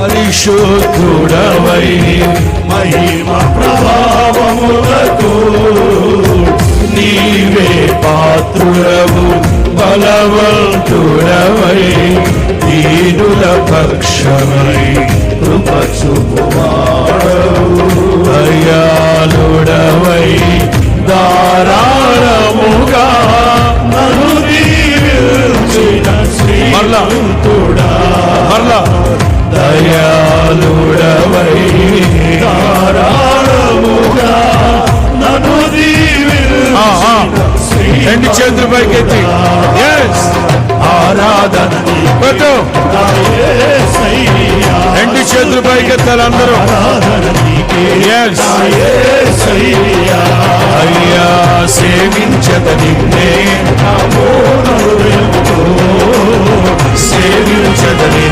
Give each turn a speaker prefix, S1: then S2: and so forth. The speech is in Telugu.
S1: పరిశుద్ధుడవై మహిమ ప్రభావములకు నీవే పాత్రుడవు బలవంతుడవై దీనుల పక్షమై కృప చూపువాడవు దయాళుడవై ధారాళముగా నన్ను దీవించిన శ్రీమంతుడా దయాళుడవై ధారాళముగా నన్ను రెండు చేతుల పైకెత్తి ఆరాధన రెండు చేతుల పైకెత్తాలి అందరూ. అయ్యా సేవించదని సేవించదని